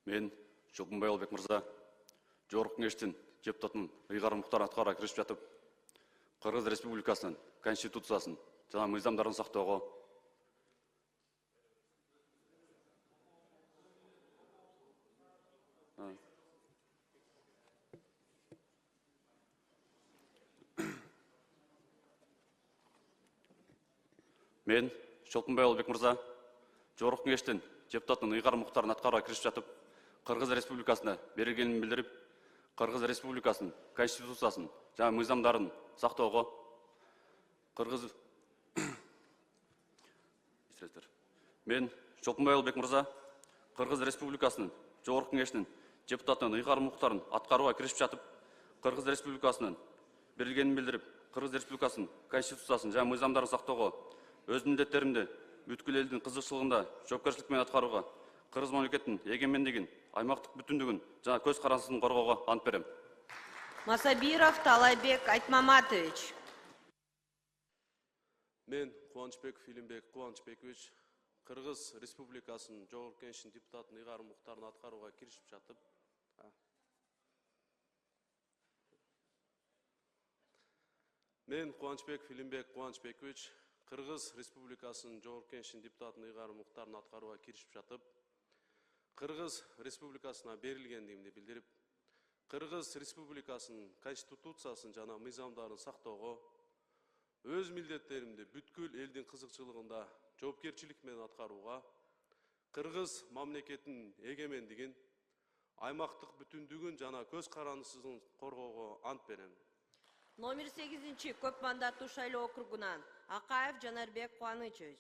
Мен Чолкунбай Албек мырза, Жогорку Кеңештин депутатынын ыйгарым муктарын аткарууга киришип жатып, Кыргыз Республикасынын Конституциясын жана мыйзамдарын сактоого Мен Чолкунбай Албек мырза, Жогорку Кеңештин депутатынын ыйгарым муктарын аткарууга киришип жатып, Кыргыз Республикасына берилгенин билдирип, Кыргыз Республикасынын Конституциясын жана мыйзамдарын сактоого Мен Чолкунбай Албек мырза, Кыргыз Республикасынын Жогорку Кеңештин депутатынын ыйгарым муктарын аткарууга киришип жатып, Кыргыз Республикасынын берилгенин билдирип, Кыргыз Республикасынын Конституциясын жана мыйзамдарын сактоого өз милдеттеримди бүткүл элдин кызыкчылыгында жоопкерчилик менен аткарууга, Кыргыз мамлекетинин эгемендигин, аймактык бүтүндүгүн жана көз карандысын коргоого ант берем. Масабиров Талайбек Айтмаматович. Мен Кубанычбеков Илимбек Кубанычбекович, Кыргыз Республикасынын Жогорку Кеңештин депутатынын ыйгарым муктарын аткарууга киришип жатып, Мен Кубанычбеков Илимбек Кубанычбекович, Кыргыз Республикасынын Жогорку Кеңештин депутатынын ыйгарым муктарын аткарууга киришип жатып, Кыргыз Республикасына берилгендигимди билдирип, Кыргыз Республикасынын Конституциясын жана мыйзамдарын сактоого, өз милдеттеримди бүткүл элдин кызыкчылыгында жоопкерчилик менен аткарууга, Кыргыз мамлекетинин эгемендигин, аймактык бүтүндүгүн жана көз карандысын коргоого ант берем. Номер 8-Көп мандаттуу шайлоо округунан Акаев Жанарбек Кубанычевич.